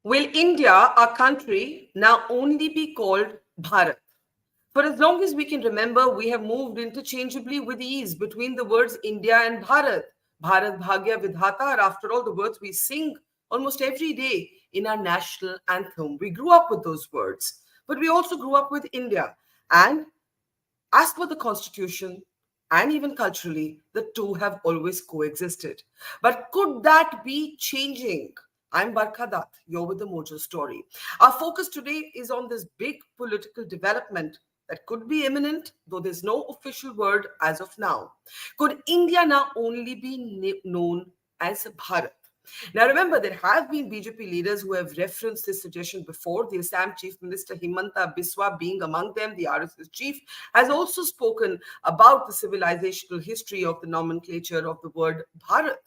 Will India, our country, now only be called Bharat? For as long as we can remember, we have moved interchangeably with ease between the words India and Bharat. Bharat Bhagya Vidhata are, after all, the words we sing almost every day in our national anthem. We grew up with those words, but we also grew up with India. And as per the constitution and even culturally, the two have always coexisted. But could that be changing? I'm Barkha Dutt. You're with the Mojo Story. Our focus today is on this big political development that could be imminent, though there's no official word as of now. Could India now only be known as Bharat? Now, remember, there have been BJP leaders who have referenced this suggestion before. The Assam Chief Minister Himanta Biswa being among them, the RSS chief, has also spoken about the civilizational history of the nomenclature of the word Bharat.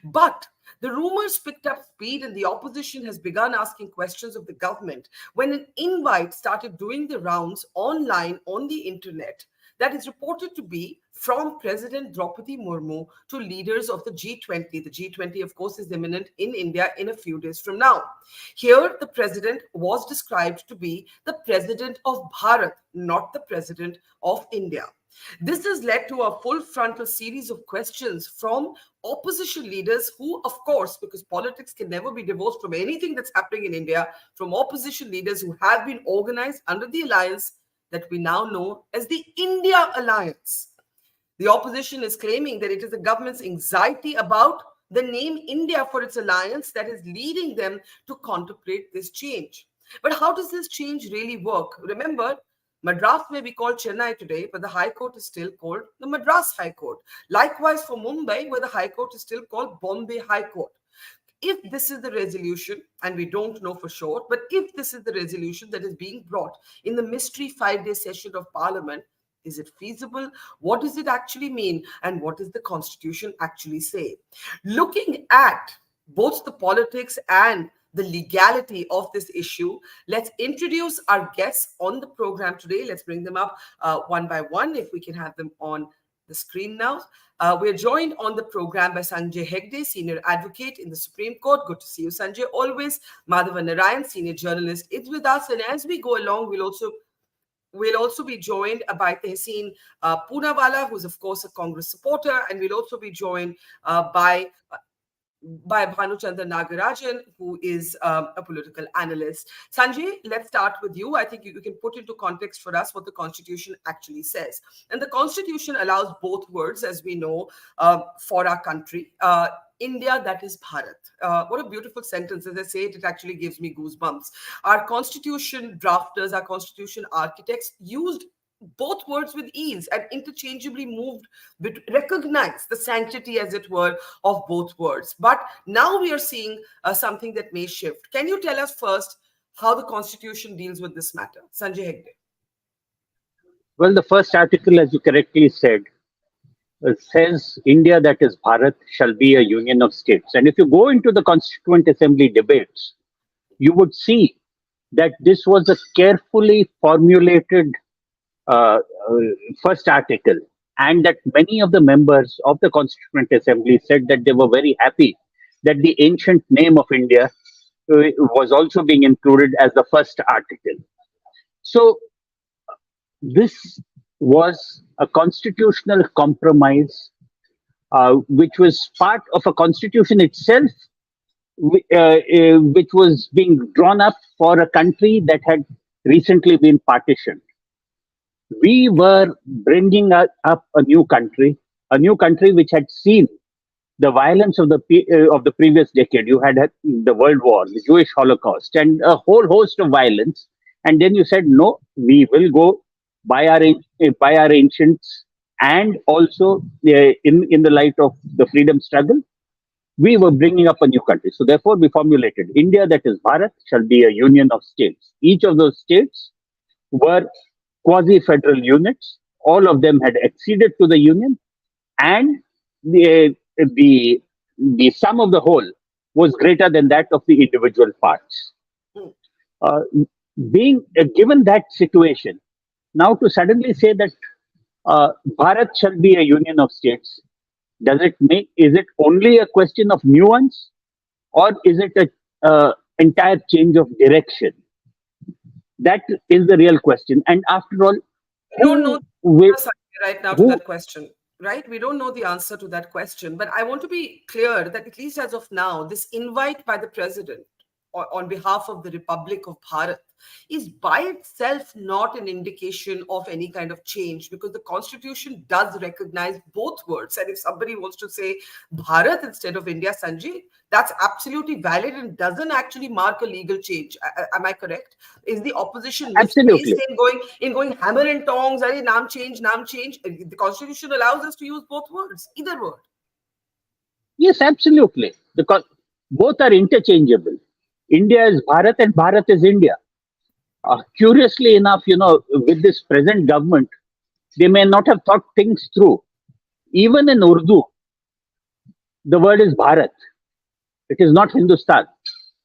But the rumors picked up speed and the opposition has begun asking questions of the government when an invite started doing the rounds online on the internet that is reported to be from President Draupadi Murmu to leaders of the G20. The G20, of course, is imminent in India in a few days from now. Here, the president was described to be the president of Bharat, not the president of India. This has led to a full frontal series of questions from opposition leaders who, of course, because politics can never be divorced from anything that's happening in India, from opposition leaders who have been organized under the alliance that we now know as the India Alliance. The opposition is claiming that it is the government's anxiety about the name India for its alliance that is leading them to contemplate this change. But how does this change really work? Remember, Madras may be called Chennai today, but the High Court is still called the Madras High Court. Likewise for Mumbai, where the High Court is still called Bombay High Court. If this is the resolution, and we don't know for sure, but if this is the resolution that is being brought in the mystery 5-day session of Parliament, is it feasible? What does it actually mean? And what does the Constitution actually say? Looking at both the politics and the legality of this issue, let's introduce our guests on the program today. Let's bring them up one by one, if we can have them on the screen now. We're joined on the program by Sanjay Hegde, Senior Advocate in the Supreme Court. Good to see you, Sanjay. Always. Madhava Narayan, Senior Journalist, is with us. And as we go along, we'll also be joined by Tehseen Poonawala, who's, of course, a Congress supporter. And we'll also be joined by Bhanuchandra Nagarajan, who is a political analyst. Sanjay, let's start with you. I think you can put into context for us what the Constitution actually says. And the Constitution allows both words, as we know, for our country. India, that is Bharat. What a beautiful sentence. As I say it, it actually gives me goosebumps. Our Constitution drafters, our Constitution architects used both words with ease and interchangeably moved, recognize the sanctity, as it were, of both words. But now we are seeing something that may shift. Can you tell us first how the Constitution deals with this matter? Sanjay Hegde. Well, the first article, as you correctly said, says India, that is Bharat, shall be a union of states. And if you go into the Constituent Assembly debates, you would see that this was a carefully formulated first article, and that many of the members of the Constituent Assembly said that they were very happy that the ancient name of India was also being included as the first article. So this was a constitutional compromise, which was part of a constitution itself, which was being drawn up for a country that had recently been partitioned. We were bringing up a new country which had seen the violence of the previous decade. You had the World War, the Jewish Holocaust, and a whole host of violence. And then you said, no, we will go by our ancients, and also in the light of the freedom struggle, we were bringing up a new country. So therefore, we formulated India, that is Bharat, shall be a union of states. Each of those states were quasi-federal units. All of them had acceded to the union, and the sum of the whole was greater than that of the individual parts. Being given that situation, now to suddenly say that Bharat shall be a union of states, is it only a question of nuance, or is it entire change of direction? That is the real question. And after all, We don't know who the will, answer right now to who that question, right? We don't know the answer to that question. But I want to be clear that at least as of now, this invite by the president on behalf of the Republic of Bharat is by itself not an indication of any kind of change, because the constitution does recognize both words. And if somebody wants to say Bharat instead of India, Sanjay, that's absolutely valid and doesn't actually mark a legal change. Am I correct? Is the opposition misplaced absolutely, in going hammer and tongs? Are naam change, naam change? The constitution allows us to use both words, either word. yes, absolutely, because both are interchangeable. India is Bharat and Bharat is India. Curiously enough, with this present government, they may not have thought things through. Even in Urdu, the word is Bharat. It is not Hindustan.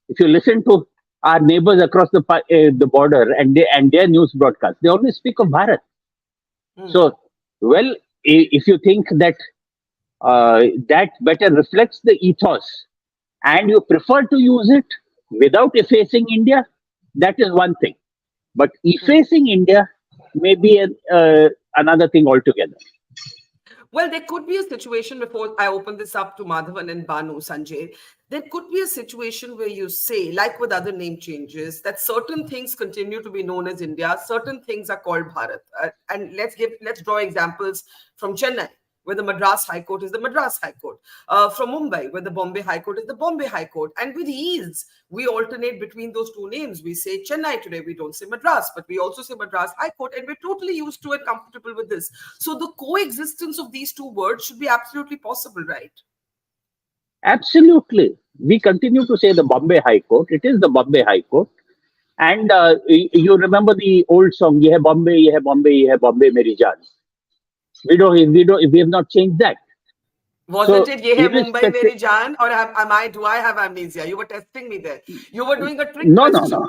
If you listen to our neighbors across the border and their news broadcasts, they always speak of Bharat. Hmm. So, well, if you think that that better reflects the ethos, and you prefer to use it without effacing India, that is one thing. But effacing India may be another thing altogether. Well, there could be a situation, before I open this up to Madhavan and Banu, Sanjay, there could be a situation where you say, like with other name changes, that certain things continue to be known as India, certain things are called Bharat. And let's draw examples from Chennai, where the Madras High Court is the Madras High Court, from Mumbai, where the Bombay High Court is the Bombay High Court. And with ease, we alternate between those two names. We say Chennai today, we don't say Madras, but we also say Madras High Court, and we're totally used to and comfortable with this. So the coexistence of these two words should be absolutely possible, right? Absolutely. We continue to say the Bombay High Court. It is the Bombay High Court. And you remember the old song, Ye hai Bombay, Ye hai Bombay, Ye hai Bombay, Meri Jaan. We have not changed that. Wasn't So, it Ye Hai Mumbai irrespective, Meri Jaan? Or do I have amnesia? You were testing me there. You were doing a trick no, no, question.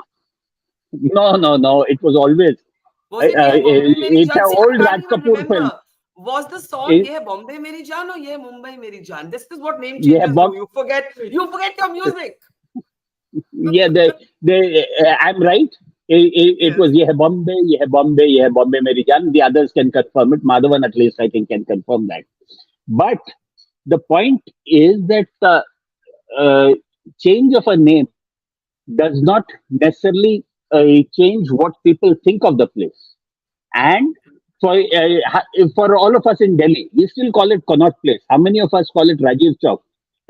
no, no, no, no. It was always, Was it Ye Hai Bombay Meri it's an Jaan? See, I old can't Raj even Kapoor film. remember. Was the song It, Ye Hai Bombay Meri Jaan or Ye Hai Mumbai Meri Jaan? This is what name yeah, changes do. Bob, You forget your music. yeah, I'm right. It Yes. was Ye hai Bombay, Ye hai Bombay, Ye hai Bombay, Meri Jaan. The others can confirm it. Madhavan, at least, I think, can confirm that. But the point is that uh, change of a name does not necessarily change what people think of the place. And for all of us in Delhi, we still call it Connaught Place. How many of us call it Rajiv Chowk?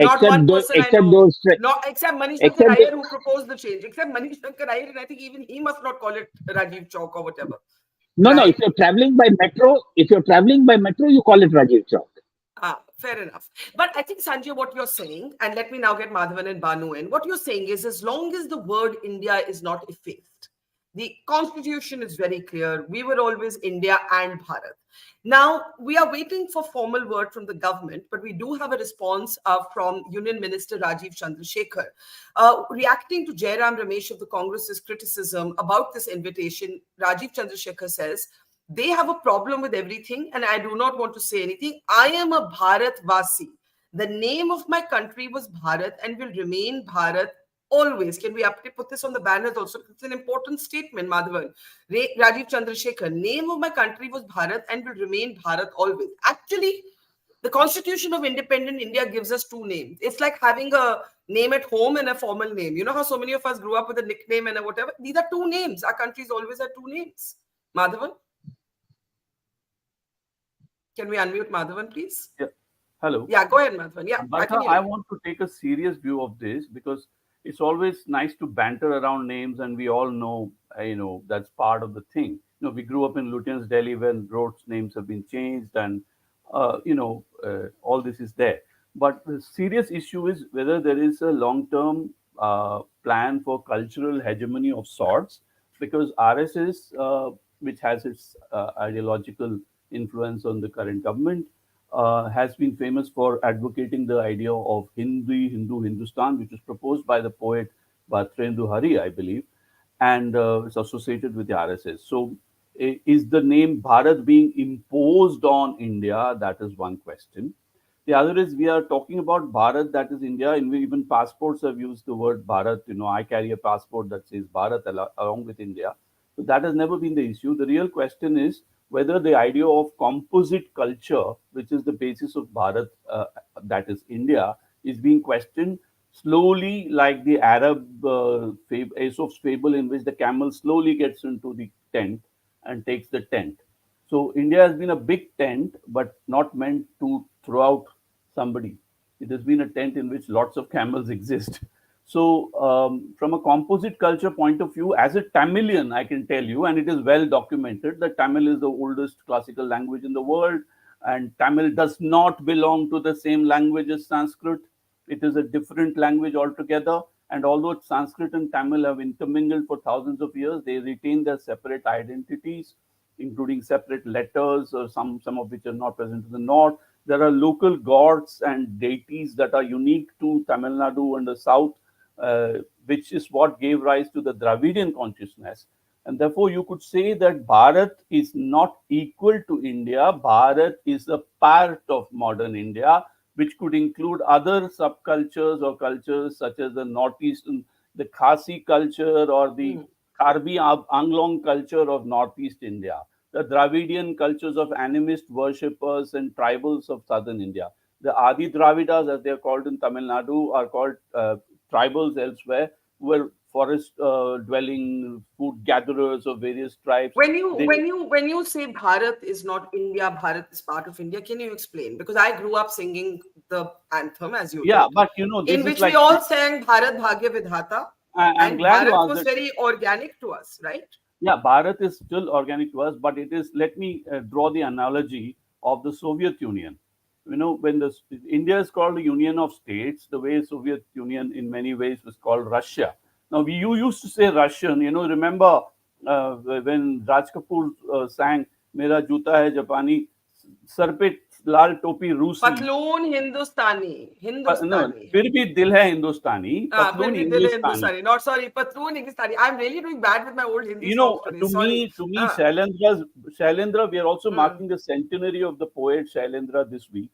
Not one person I Except know. those, Not except Manish Shankar except Iyer, who proposed the change. Except Manish Shankar Iyer, and I think even he must not call it Rajiv Chowk or whatever. no, no. Right? If you're traveling by metro, you call it Rajiv Chowk. Fair enough. But I think, Sanjay, what you're saying, and let me now get Madhavan and Banu in, what you're saying is, as long as the word India is not effaced, the constitution is very clear. We were always India and Bharat. Now, we are waiting for formal word from the government, but we do have a response from Union Minister Rajiv Chandrasekhar. Reacting to Jairam Ramesh of the Congress's criticism about this invitation, Rajiv Chandrasekhar says, they have a problem with everything, and I do not want to say anything. I am a Bharat Vasi. The name of my country was Bharat and will remain Bharat always. Can we put this on the banners also? It's an important statement, Madhavan. Rajiv Chandrasekhar, name of my country was Bharat and will remain Bharat always. Actually, the Constitution of Independent India gives us two names. It's like having a name at home and a formal name. You know how so many of us grew up with a nickname and a whatever? These are two names. Our countries always had two names. Madhavan? Can we unmute Madhavan, please? Yeah. Hello. Yeah, go ahead, Madhavan. Yeah, I can Barkha, hear I you. want to take a serious view of this because it's always nice to banter around names, and we all know, that's part of the thing. We grew up in Lutyens, Delhi, when roads names have been changed, and all this is there. But the serious issue is whether there is a long-term plan for cultural hegemony of sorts, because RSS, which has its ideological influence on the current government, has been famous for advocating the idea of Hindu Hindustan, which was proposed by the poet Bhartrendu Hari, I believe, and it's associated with the RSS. So, is the name Bharat being imposed on India? That is one question. The other is we are talking about Bharat, that is India, and even passports have used the word Bharat. I carry a passport that says Bharat along with India. So that has never been the issue. The real question is whether the idea of composite culture, which is the basis of Bharat, that is India, is being questioned slowly, like the Arab Aesop's fable, in which the camel slowly gets into the tent and takes the tent. So India has been a big tent, but not meant to throw out somebody. It has been a tent in which lots of camels exist. So, from a composite culture point of view, as a Tamilian, I can tell you, and it is well documented, that Tamil is the oldest classical language in the world, and Tamil does not belong to the same language as Sanskrit. It is a different language altogether. And although Sanskrit and Tamil have intermingled for thousands of years, they retain their separate identities, including separate letters, or some of which are not present in the north. There are local gods and deities that are unique to Tamil Nadu and the south, which is what gave rise to the Dravidian consciousness. And therefore, you could say that Bharat is not equal to India. Bharat is a part of modern India, which could include other subcultures or cultures such as the Northeastern, the Khasi culture, or the Karbi Anglong culture of Northeast India, the Dravidian cultures of animist worshippers and tribals of southern India. The Adi Dravidas, as they are called in Tamil Nadu, are called tribals elsewhere, who were forest dwelling food gatherers of various tribes. When you say Bharat is not India, Bharat is part of India, can you explain? Because I grew up singing the anthem, as you Yeah, did, but this in is which like, we all sang Bharat Bhagya Vidhata, I'm and glad you Bharat asked was that. very organic to us, right? Yeah, Bharat is still organic to us, but it is. Let me draw the analogy of the Soviet Union. When India is called the Union of States, the way Soviet Union in many ways was called Russia. Now, you used to say Russian. Remember when Raj Kapoor sang "Mera Juta Hai Japani," sir पे लाल टोपी रूसी. Patloon Hindustani. No, Hindustani. फिर भी दिल है हिंदुस्तानी, फिर पतलून भी दिल है इंग्लिस्तानी. Hindustani. Not sorry, Patloon Hindustani. I'm really doing bad with my old Hindi songs today. Sorry. To me, Shailendra, we are also Hmm. marking the centenary of the poet Shailendra this week,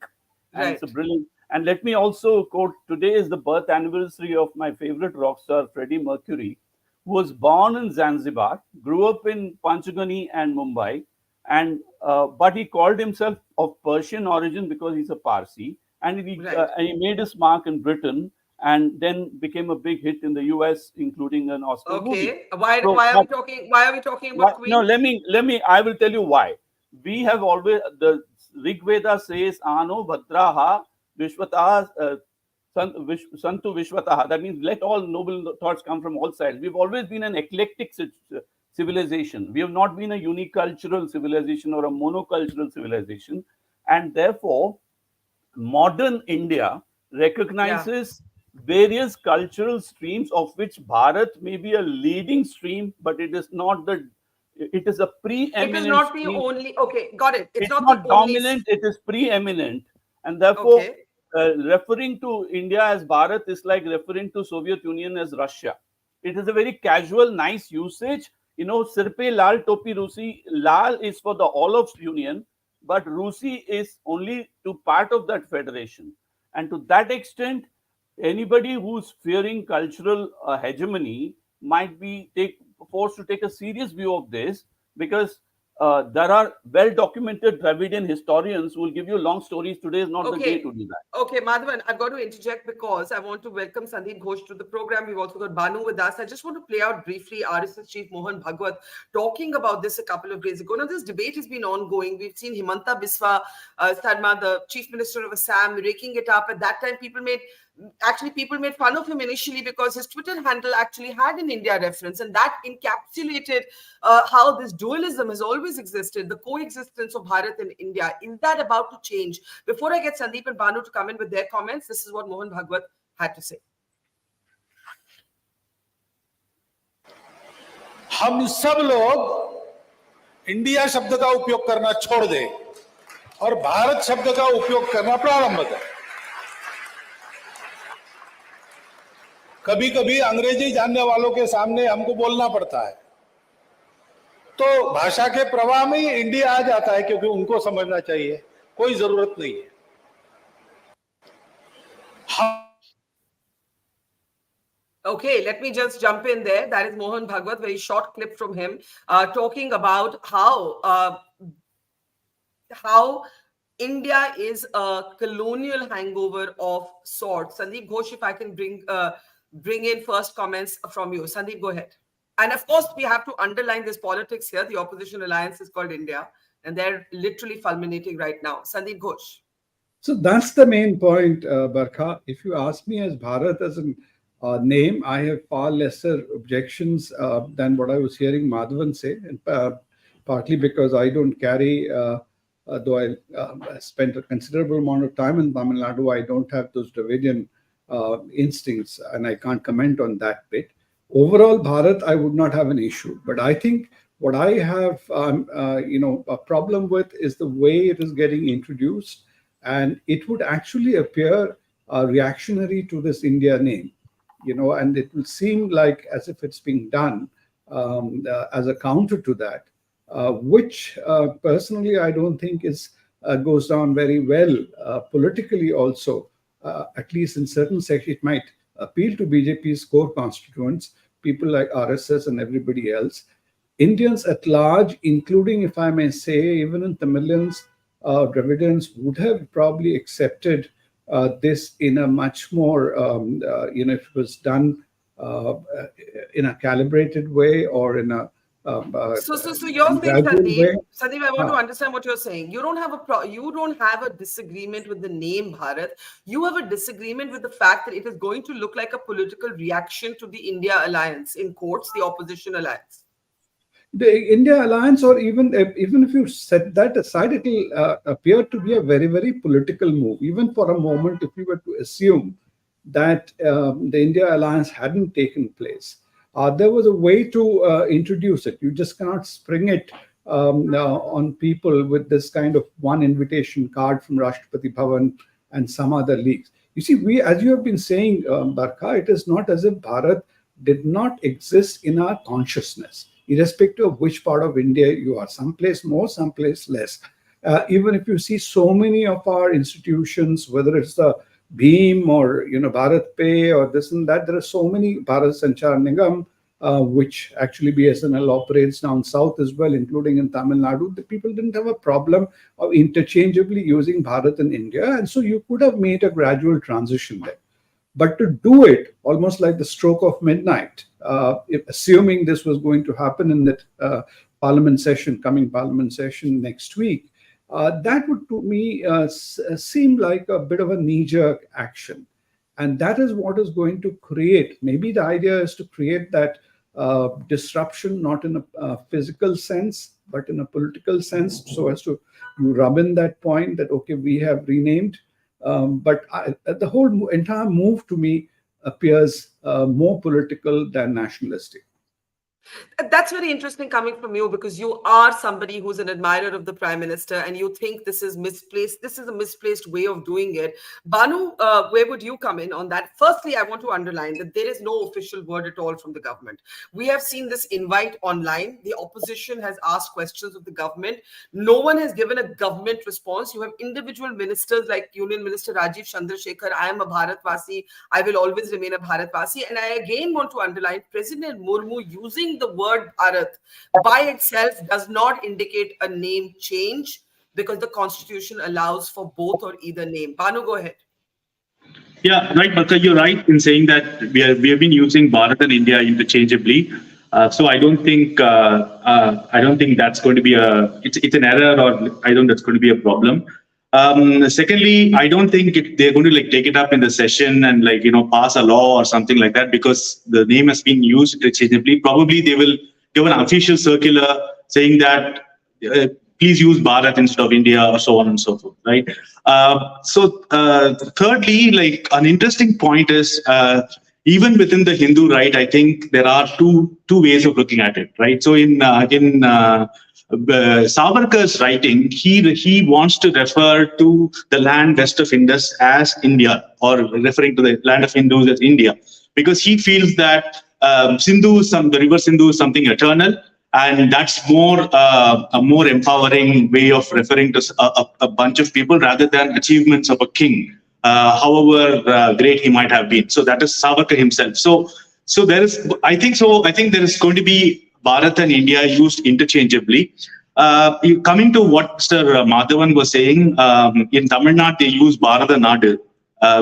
and it's a Right. brilliant. And let me also quote: today is the birth anniversary of my favorite rock star Freddie Mercury, who was born in Zanzibar, grew up in Panchgani and Mumbai, and but he called himself of Persian origin because he's a Parsi, Right. and he made his mark in Britain, and then became a big hit in the US, including an Oscar movie. Okay. Why So, why are we but talking why are we talking about no, Queen? let me. I will tell you why. We have always, the Rig Veda says, "Ano Bhadraha Vishwataha Santu Vishwataha." That means let all noble thoughts come from all sides. We've always been an eclectic civilization. We have not been a unicultural civilization or a monocultural civilization, and therefore modern India Yeah. recognizes various cultural streams, of which Bharat may be a leading stream, but it is not the. It is a It is preeminent not the stream. only, okay, got it. It's It's not the not only dominant, it is preeminent. And therefore, okay. referring to India as Bharat is like referring to Soviet Union as Russia. It is a very casual, nice usage. Sir pe lal topi Rusi, lal is for the all of union, but Rusi is only to part of that federation. And to that extent, anybody who's fearing cultural hegemony might be forced to take a serious view of this, because there are well documented Dravidian historians who will give you long stories. Today is not the day Okay. to do that. Okay, Madhavan, I've got to interject because I want to welcome Sandeep Ghosh to the program. We've also got Banu with us. I just want to play out briefly RSS Chief Mohan Bhagwat talking about this a couple of days ago. Now, this debate has been ongoing. We've seen Himanta Biswa Sarma, the Chief Minister of Assam, raking it up. At that time, people made fun of him initially because his Twitter handle actually had an India reference, and that encapsulated how this dualism has always existed, the coexistence of Bharat and India. Is that about to change? Before I get Sandeep and Banu to come in with their comments, this is what Mohan Bhagwat had to say. हम सब लोग India शब्द का उपयोग करना छोड़ दें और भारत शब्द का उपयोग करना प्रारंभ करें। कभी कभी अंग्रेजी जानने वालों के सामने हमको बोलना पड़ता है, तो भाषा के प्रवाह में ही इंडिया आ जाता है, क्योंकि उनको समझना चाहिए, कोई जरूरत नहीं है। Okay, let me just jump in there. That is Mohan Bhagwat, very short clip from him, talking about how India is a colonial hangover of sorts. Sandeep Ghosh, if I can bring in first comments from you. Sandeep, go ahead. And of course, we have to underline this politics here. The opposition alliance is called India, and they're literally fulminating right now. Sandeep Ghosh. So that's the main point, Barkha. If you ask me as Bharat as a name, I have far lesser objections than what I was hearing Madhavan say, and partly because I don't carry, though I spent a considerable amount of time in Tamil Nadu, I don't have those Dravidian instincts, and I can't comment on that bit. Overall, Bharat, I would not have an issue, but I think what I have, a problem with is the way it is getting introduced, and it would actually appear reactionary to this India name, and it will seem like as if it's being done as a counter to that, which personally I don't think goes down very well politically also. At least in certain sections, it might appeal to BJP's core constituents, people like RSS and everybody else. Indians at large, including, if I may say, even in Tamilians, Dravidians, would have probably accepted this in a much more, if it was done in a calibrated way or in a So you're saying, Sandeep, I want to understand what you're saying. You don't have a disagreement with the name Bharat. You have a disagreement with the fact that it is going to look like a political reaction to the India alliance, in quotes, the opposition alliance. The India alliance, or even if you set that aside, it will appear to be a very, very political move. Even for a moment, if you were to assume that the India alliance hadn't taken place, there was a way to introduce it. You just cannot spring it on people with this kind of one invitation card from Rashtrapati Bhavan and some other leaks. You see, as you have been saying, Barkha, it is not as if Bharat did not exist in our consciousness, irrespective of which part of India you are, someplace more, someplace less. Even if you see so many of our institutions, whether it's the Bheem or Bharat Pay or this and that, there are so many, Bharat Sanchar Nigam, which actually BSNL operates down south as well, including in Tamil Nadu. The people didn't have a problem of interchangeably using Bharat in India, and so you could have made a gradual transition there. But to do it almost like the stroke of midnight, assuming this was going to happen in that coming parliament session next week, that would to me seem like a bit of a knee-jerk action. And that is what is going to create, maybe the idea is to create that disruption, not in a physical sense, but in a political sense, so as to you rub in that point that, okay, we have renamed. But the whole entire move to me appears more political than nationalistic. That's very interesting coming from you, because you are somebody who's an admirer of the Prime Minister and you think this is misplaced. This is a misplaced way of doing it. Banu, where would you come in on that? Firstly, I want to underline that there is no official word at all from the government. We have seen this invite online. The opposition has asked questions of the government. No one has given a government response. You have individual ministers like Union Minister Rajiv Chandrasekhar. I am a Bharatvasi. I will always remain a Bharatvasi. And I again want to underline President Murmu using the word Bharat by itself does not indicate a name change, because the constitution allows for both or either name. Banu, go ahead. Yeah, right, Barkha, you're right in saying that we have been using Bharat and India interchangeably. So I don't think that's going to be it's an error, or I don't that's going to be a problem. Secondly, I don't think they're going to take it up in the session and pass a law or something like that, because the name has been used interchangeably. Probably they will give an official circular saying that please use Bharat instead of India, or so on and so forth, right? Thirdly, an interesting point is even within the Hindu right, I think there are two ways of looking at it, right? So in Savarkar's writing, he wants to refer to the land west of Indus as India, or referring to the land of Hindus as India, because he feels that the river Sindhu is something eternal, and that's a more empowering way of referring to a bunch of people rather than achievements of a king. however great he might have been. So that is Savarkar himself. So there is, I think there is going to be Bharat and India used interchangeably. Coming to what Mr. Madhavan was saying, in Tamil Nadu they use Bharata Nadu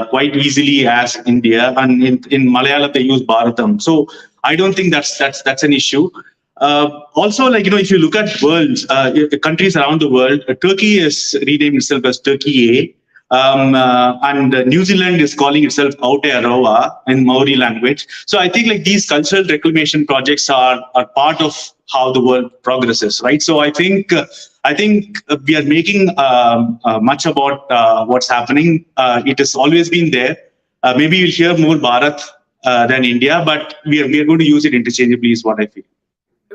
quite easily as India, and in Malayalam they use Bharatam. So I don't think that's an issue. Also, like, if you look at worlds, countries around the world, Turkey is renamed itself as Turkey A. And New Zealand is calling itself Aotearoa in Maori language. So I think like these cultural reclamation projects are part of how the world progresses, right? So I think we are making much about what's happening. It has always been there. Maybe you'll hear more Bharat than India, but we are going to use it interchangeably, is what I feel.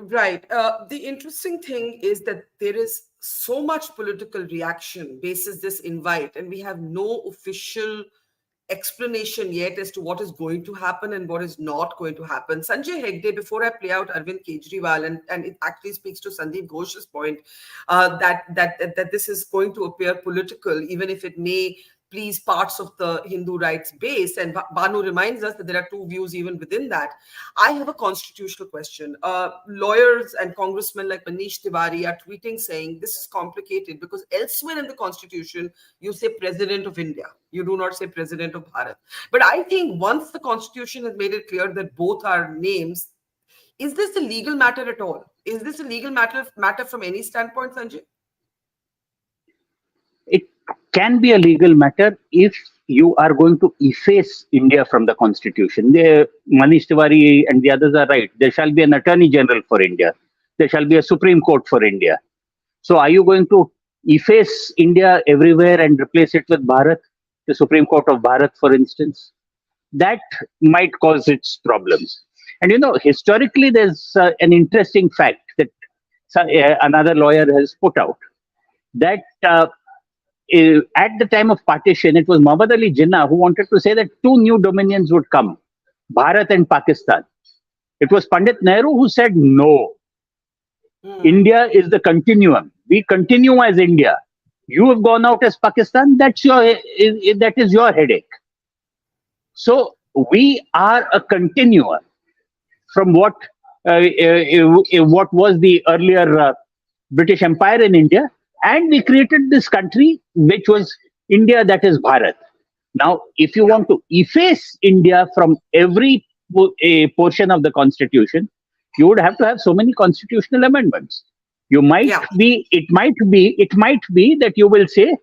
Right. The interesting thing is that there is so much political reaction basis this invite, and we have no official explanation yet as to what is going to happen and what is not going to happen. Sanjay Hegde, before I play out Arvind Kejriwal, and it actually speaks to Sandeep Ghosh's point, that this is going to appear political, even if it may please parts of the Hindu rights base. And Banu reminds us that there are two views even within that. I have a constitutional question. Lawyers and congressmen like Manish Tiwari are tweeting saying this is complicated because elsewhere in the constitution, you say President of India. You do not say President of Bharat. But I think once the constitution has made it clear that both are names, is this a legal matter at all? Is this a legal matter from any standpoint, Sanjay? It can be a legal matter if you are going to efface India from the constitution. Manish Tiwari and the others are right. There shall be an Attorney General for India. There shall be a Supreme Court for India. So are you going to efface India everywhere and replace it with Bharat, the Supreme Court of Bharat, for instance? That might cause its problems. And historically, there's an interesting fact that another lawyer has put out, that at the time of partition, it was Muhammad Ali Jinnah who wanted to say that two new dominions would come, Bharat and Pakistan. It was Pandit Nehru who said no. India is the continuum. We continue as India. You have gone out as Pakistan. That is your headache. So we are a continuum from what was the earlier British Empire in India. And we created this country, which was India, that is Bharat. Now, if you want to efface India from every portion of the constitution, you would have to have so many constitutional amendments. It might be that you will say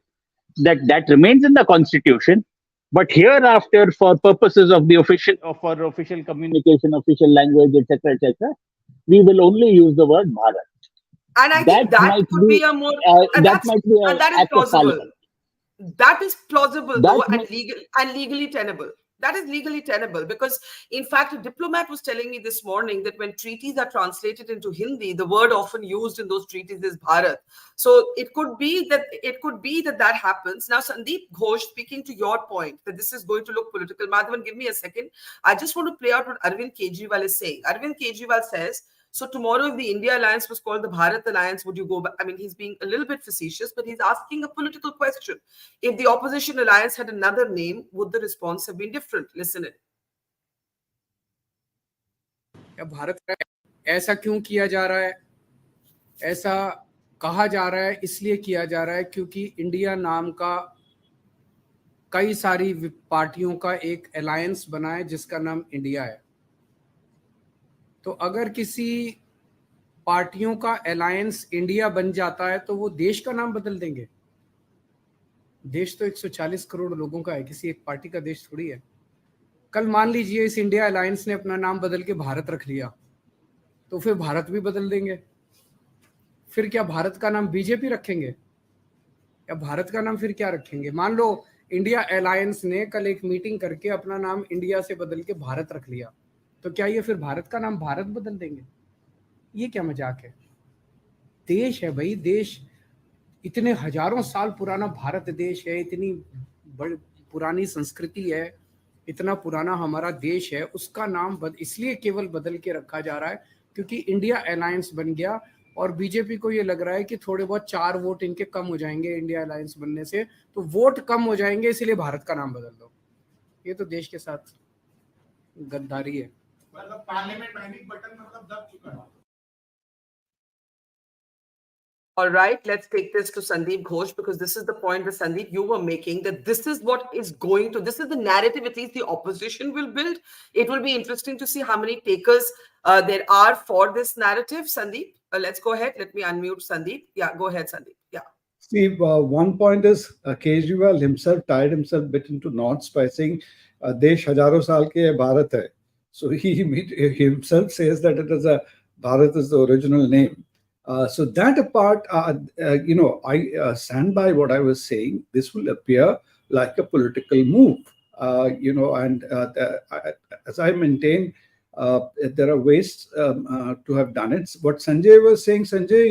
that remains in the constitution, but hereafter, for purposes of the official communication, official language, etc., we will only use the word Bharat. And I think that could be a more, and that is plausible. That is plausible, though, and legally tenable. That is legally tenable because, in fact, a diplomat was telling me this morning that when treaties are translated into Hindi, the word often used in those treaties is Bharat. So it could be that happens. Now, Sandeep Ghosh, speaking to your point that this is going to look political. Madhavan, give me a second. I just want to play out what Arvind Kejriwal is saying. Arvind Kejriwal says, so tomorrow, if the India alliance was called the Bharat alliance, would you go back? I mean, he's being a little bit facetious, but he's asking a political question. If the opposition alliance had another name, would the response have been different? Listen in. Bharat ऐसा क्यों किया जा रहा है? ऐसा कहा जा रहा है, इसलिए किया जा रहा है क्योंकि इंडिया नाम का कई सारी पार्टियों का एक अलायंस बना है जिसका नाम इंडिया है. तो अगर किसी पार्टियों का अलायंस इंडिया बन जाता है तो वो देश का नाम बदल देंगे. देश तो 140 करोड़ लोगों का है, किसी एक पार्टी का देश थोड़ी है. कल मान लीजिए इस इंडिया अलायंस ने अपना नाम बदल के भारत रख लिया, तो फिर भारत भी बदल देंगे. फिर क्या भारत का नाम बीजेपी रखेंगे या भारत का नाम फिर क्या रखेंगे? मान लो इंडिया अलायंस ने कल एक मीटिंग करके अपना नाम इंडिया से बदल के भारत रख लिया, तो क्या ये फिर भारत का नाम भारत बदल देंगे? ये क्या मजाक है? देश है भाई, देश इतने हजारों साल पुराना भारत देश है, इतनी बड़ी पुरानी संस्कृति है, इतना पुराना हमारा देश है. उसका नाम इसलिए केवल बदल के रखा जा रहा है क्योंकि इंडिया अलायंस बन गया और बीजेपी को ये लग रहा है कि थोड़े बहुत 4 वोट इनके कम हो जाएंगे इंडिया अलायंस बनने से, तो वोट कम हो जाएंगे इसलिए भारत का नाम बदल दो। ये तो देश के साथ गद्दारी है। मतलब पार्लियामेंट पैनिक बटन मतलब दब चुका है। All right, let's take this to Sandeep Ghosh, because this is the point that Sandeep, you were making, that this is what is going to, this is the narrative at least the opposition will build. It will be interesting to see how many takers there are for this narrative. Sandeep, let's go ahead. Let me unmute Sandeep. Yeah, go ahead, Sandeep. Yeah. See, one point is Kejriwal himself tied himself a bit into knots by saying, "Desh hajaron saal ke hai, Bharat hai." So he himself says that it is Bharat is the original name. So that apart, I stand by what I was saying. This will appear like a political move, and as I maintain, there are ways to have done it. What Sanjay was saying, Sanjay,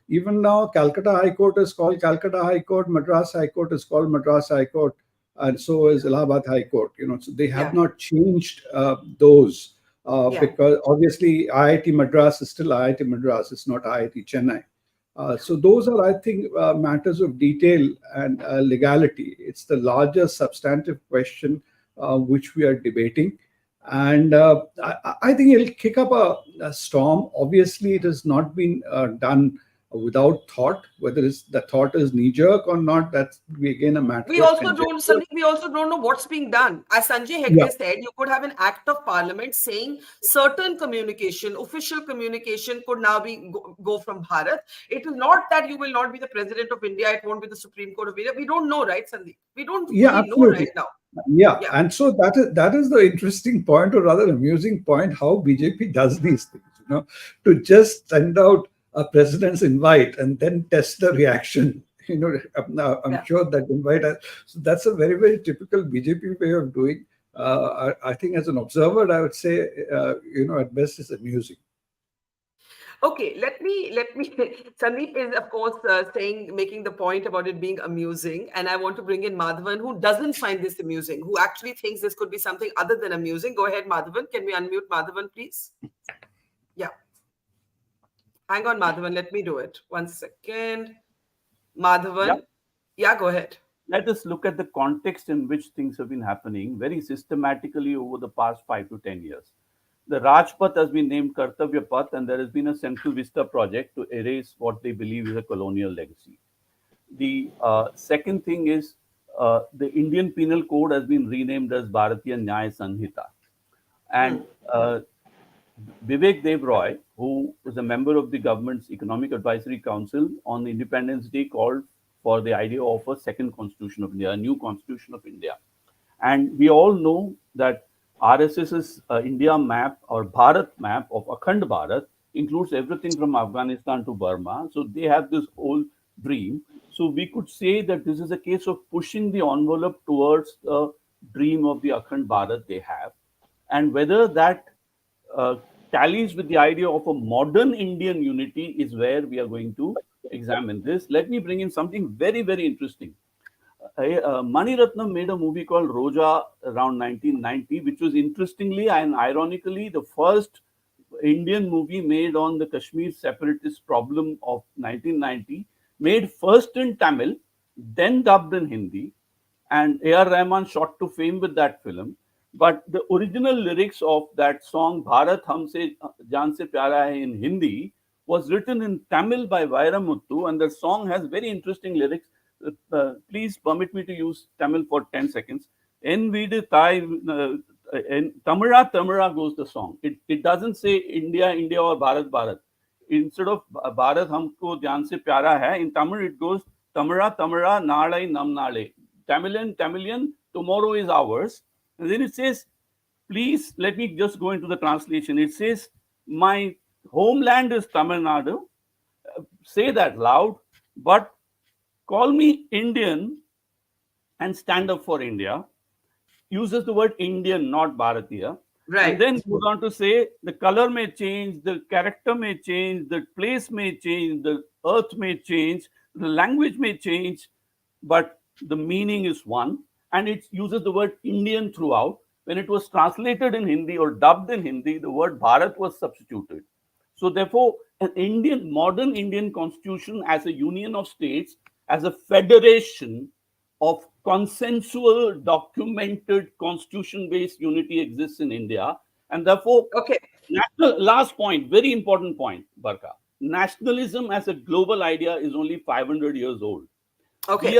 even now, Calcutta High Court is called Calcutta High Court, Madras High Court is called Madras High Court, and so is Allahabad High Court. So they have not changed those. Because obviously IIT Madras is still IIT Madras, it's not IIT Chennai. So those are, I think, matters of detail and legality. It's the larger substantive question which we are debating. And I think it'll kick up a storm. Obviously, it has not been done without thought. Whether the thought is knee-jerk or not, that's again a matter. We also don't know what's being done. As Sanjay Hegde said, you could have an act of parliament saying certain communication, official communication, could now go from Bharat. It is not that you will not be the president of India. It won't be the Supreme Court of India. We don't know, right, Sandeep? We don't really know right now. Yeah, and so that is the interesting point, or rather amusing point, how BJP does these things. To just send out a president's invite and then test the reaction. I'm sure that invite. So that's a very, very typical BJP way of doing. I think as an observer, I would say, at best, it's amusing. Okay, let me. Sandeep is, of course, making the point about it being amusing, and I want to bring in Madhavan, who doesn't find this amusing, who actually thinks this could be something other than amusing. Go ahead, Madhavan. Can we unmute Madhavan, please? Yeah. Hang on, Madhavan. Let me do it. 1 second. Madhavan. Yeah, go ahead. Let us look at the context in which things have been happening very systematically over the past 5 to 10 years. The Rajpath has been named Kartavya Path, and there has been a Central Vista project to erase what they believe is a colonial legacy. The second thing is the Indian Penal Code has been renamed as Bharatiya Nyaya Sanhita. And Vivek Dev Roy, who is a member of the government's Economic Advisory Council, on Independence Day called for the idea of a second constitution of India, a new constitution of India. And we all know that RSS's India map or Bharat map of Akhand Bharat includes everything from Afghanistan to Burma. So they have this whole dream. So we could say that this is a case of pushing the envelope towards the dream of the Akhand Bharat they have. And whether that tallies with the idea of a modern Indian unity is where we are going to examine this. Let me bring in something very, very interesting. Mani Ratnam made a movie called Roja around 1990, which was interestingly and ironically the first Indian movie made on the Kashmir separatist problem of 1990, made first in Tamil, then dubbed in Hindi, and A.R. Rahman shot to fame with that film. But the original lyrics of that song, Bharat Humse Jaan Se Pyara Hai, in Hindi, was written in Tamil by Vairamuthu, and the song has very interesting lyrics. Please permit me to use Tamil for 10 seconds. En Veedu Thai, Tamara Tamara goes the song. It doesn't say India, India or Bharat, Bharat. Instead of Bharat Humko Jaan Se Pyara Hai, in Tamil it goes Tamara Tamara Nalai Nam Nale. Tamilian, tomorrow is ours. And then it says, please let me just go into the translation. It says, my homeland is Tamil Nadu. Say that loud, but call me Indian and stand up for India. Uses the word Indian, not Bharatiya. Right. And then goes on to say the color may change, the character may change, the place may change, the earth may change, the language may change, but the meaning is one. And it uses the word Indian throughout. When it was translated in Hindi or dubbed in Hindi, the word Bharat was substituted. So therefore, an modern Indian constitution as a union of states, as a federation of consensual, documented, constitution-based unity exists in India. And therefore, Okay. last point, very important point, Barkha. Nationalism as a global idea is only 500 years old. Okay.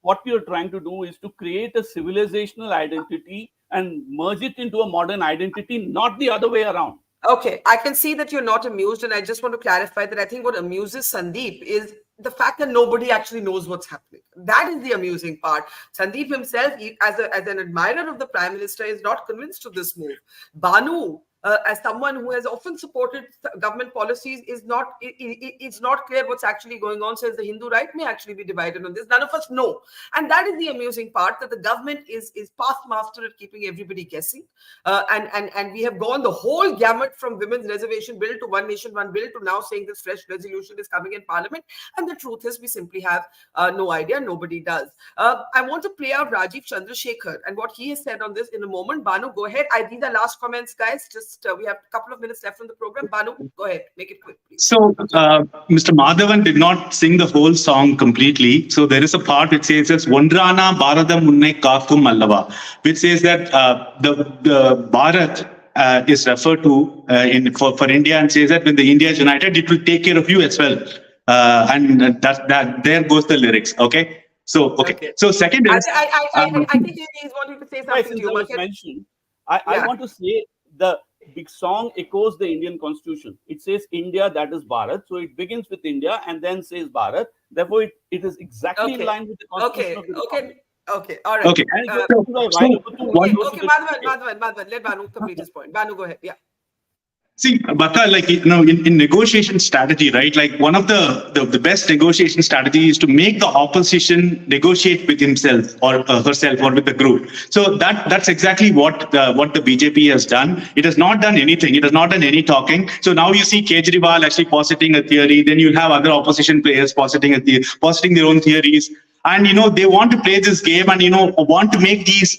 What we are trying to do is to create a civilizational identity and merge it into a modern identity, not the other way around. Okay, I can see that you're not amused, and I just want to clarify that I think what amuses Sandeep is the fact that nobody actually knows what's happening. That is the amusing part. Sandeep himself, as an admirer of the Prime Minister, is not convinced of this move. Banu, as someone who has often supported government policies, it's not clear what's actually going on. Says the Hindu right may actually be divided on this. None of us know, and that is the amusing part, that the government is past master at keeping everybody guessing. And we have gone the whole gamut from women's reservation bill to one nation, one bill to now saying this fresh resolution is coming in Parliament. And the truth is, we simply have no idea. Nobody does. I want to play out Rajiv Chandrasekhar and what he has said on this in a moment. Banu, go ahead. These are last comments, guys. Just we have a couple of minutes left on the program. Banu, go ahead. Make it quick, please. So, Mr. Madhavan did not sing the whole song completely. So there is a part which says, Vondrana Bharadam Munne Kakum Allava, which says that the Bharat is referred to for India, and says that when the India is united, it will take care of you as well. And that there goes the lyrics. Okay. So, okay. So second is... I think he's wanting to say something to you. I want to say the big song echoes the Indian constitution. It says India, that is Bharat. So it begins with India and then says Bharat. Therefore, it is exactly in line with the constitution of the Republic. Okay. All right. Okay. Madhavan, let Banu complete his point. Banu, go ahead. Yeah. See, Barkha, like, in negotiation strategy, right? Like one of the best negotiation strategy is to make the opposition negotiate with himself or herself or with the group. So that's exactly what the BJP has done. It has not done anything. It has not done any talking. So now you see Kejriwal actually positing a theory. Then you'll have other opposition players positing their own theories. And, they want to play this game and, want to make these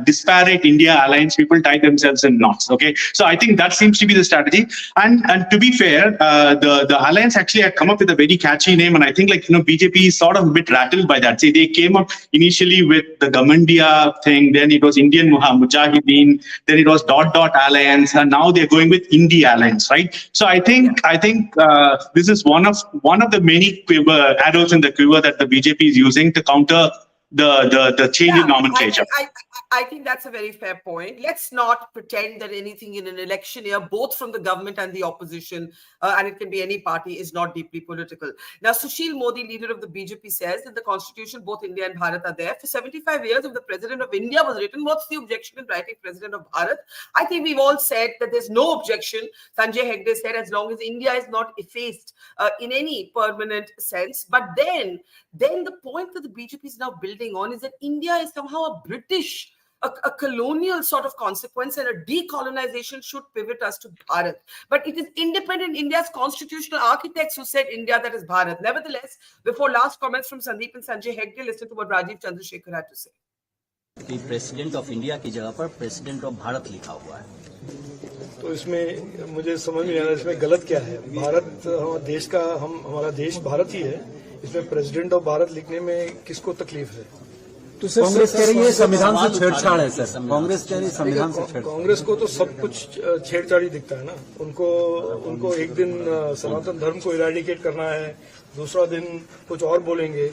disparate India alliance people tie themselves in knots. Okay. So I think that seems to be the strategy. And to be fair, the alliance actually had come up with a very catchy name. And I think BJP is sort of a bit rattled by that. See, they came up initially with the Gamandia thing. Then it was Indian Mujahideen. Then it was ... alliance. And now they're going with India alliance, right? So I think this is one of the many arrows in the quiver that the BJP is using to counter the change in nomenclature. I think that's a very fair point. Let's not pretend that anything in an election year, both from the government and the opposition, and it can be any party, is not deeply political. Now, Sushil Modi, leader of the BJP, says that the constitution, both India and Bharat are there. For 75 years, if the President of India was written, what's the objection in writing President of Bharat? I think we've all said that there's no objection. Sanjay Hegde said, as long as India is not effaced in any permanent sense. But then the point that the BJP is now building on is that India is somehow a British, a colonial sort of consequence, and a decolonization should pivot us to Bharat. But it is independent India's constitutional architects who said India, that is Bharat. Nevertheless, before last comments from Sandeep and Sanjay Hegde, listen to what Rajiv Chandrasekhar had to say. कि president of India की जगह पर president of Bharat लिखा हुआ है, तो इसमें मुझे समझ में नहीं आ रहा इसमें गलत क्या है। भारत देश का हमारा देश भारत ही है, इसमें प्रेसिडेंट ऑफ भारत लिखने में किसको तकलीफ है? तो कांग्रेस कह रही है संविधान से छेड़छाड़ है सर। कांग्रेस कह रही है संविधान से छेड़छाड़। कांग्रेस को तो सब कुछ छेड़छाड़ी दिखता है ना। उनको एक दिन सनातन धर्म को इरेडिकेट करना है, दूसरा दिन कुछ और बोलेंगे।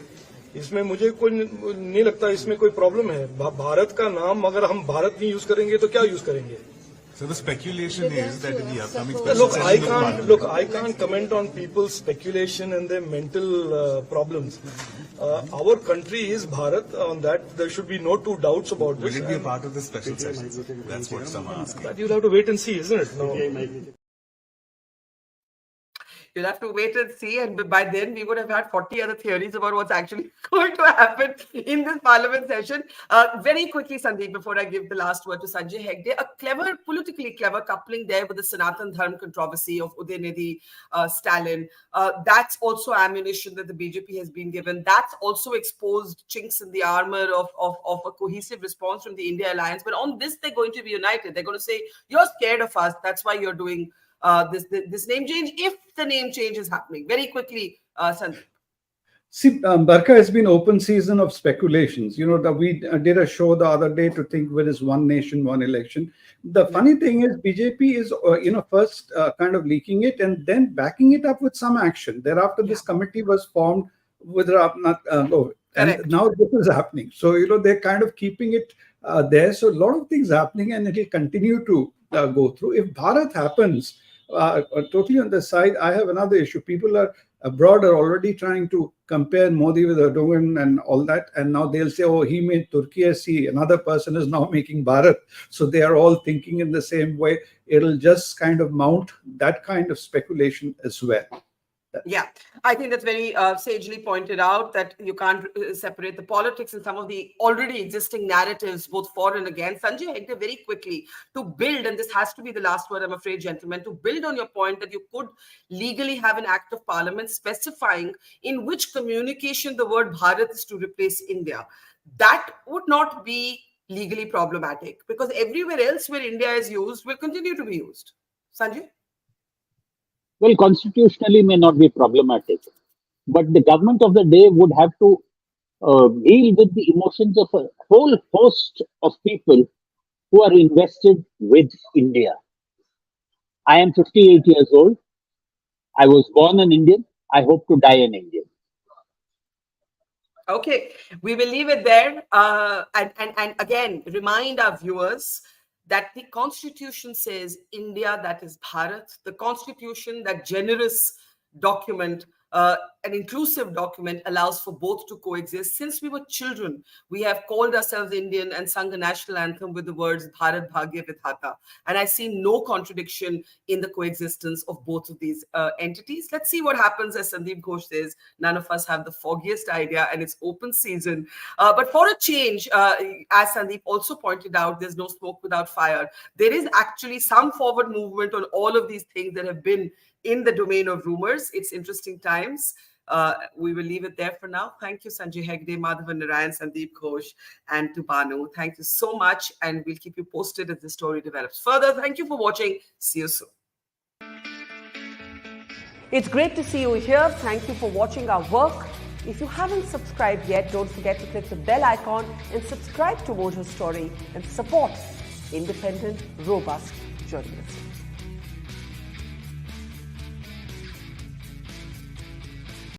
इसमें मुझे कोई नहीं लगता इसमें कोई प्रॉब्लम है। भारत का नाम अगर हम भारत नहीं यूज करेंगे तो क्या यूज करेंगे? So the speculation is that in the upcoming I can't comment on people's speculation and their mental problems. Our country is Bharat. On that, there should be no two doubts about this. Will it be a part of the special sessions? That's what some are asking. But you'll have to wait and see, isn't it? No. You'll have to wait and see, and by then we would have had 40 other theories about what's actually going to happen in this parliament session. Very quickly, Sandeep, before I give the last word to Sanjay Hegde, a politically clever coupling there with the Sanatan Dharm controversy of Udaynidhi Stalin. That's also ammunition that the BJP has been given. That's also exposed chinks in the armor of a cohesive response from the India alliance. But on this, they're going to be united. They're going to say, you're scared of us. That's why you're doing this name change, if the name change is happening? Very quickly, Sandeep. See, Barkha, has been open season of speculations. We did a show the other day to think where is one nation, one election. The funny thing is, BJP is, first kind of leaking it and then backing it up with some action. Thereafter, this committee was formed with and now this is happening. So, they're kind of keeping it there. So, a lot of things happening, and it will continue to go through. If Bharat happens, totally on the side, I have another issue. People abroad are already trying to compare Modi with Erdogan and all that, and now they'll say, oh, he made Turkey see, another person is now making Bharat. So they are all thinking in the same way. It'll just kind of mount that kind of speculation as well. Yeah, I think that's very sagely pointed out, that you can't separate the politics and some of the already existing narratives, both for and against. Sanjay Hegde, very quickly, to build, and this has to be the last word, I'm afraid, gentlemen, to build on your point that you could legally have an act of parliament specifying in which communication the word Bharat is to replace India. That would not be legally problematic, because everywhere else where India is used will continue to be used. Sanjay? Well, constitutionally may not be problematic, but the government of the day would have to deal with the emotions of a whole host of people who are invested with India. I am 58 years old. I was born an Indian. I hope to die an Indian. Okay, we will leave it there. And again, remind our viewers that the Constitution says India, that is Bharat. The Constitution, that generous document, an inclusive document, allows for both to coexist. Since we were children, we have called ourselves Indian and sung the national anthem with the words Bharat Bhagya Vidhata. And I see no contradiction in the coexistence of both of these entities. Let's see what happens. As Sandeep Ghosh says, none of us have the foggiest idea, and it's open season. But for a change, as Sandeep also pointed out, there's no smoke without fire. There is actually some forward movement on all of these things that have been in the domain of rumors. It's interesting times. We will leave it there for now. Thank you, Sanjay Hegde, Madhavan Narayan, Sandeep Ghosh, and to Banu. Thank you so much, and we'll keep you posted as the story develops further. Thank you for watching. See you soon. It's great to see you here. Thank you for watching our work. If you haven't subscribed yet, don't forget to click the bell icon and subscribe to Mojo Story and support independent, robust journalism.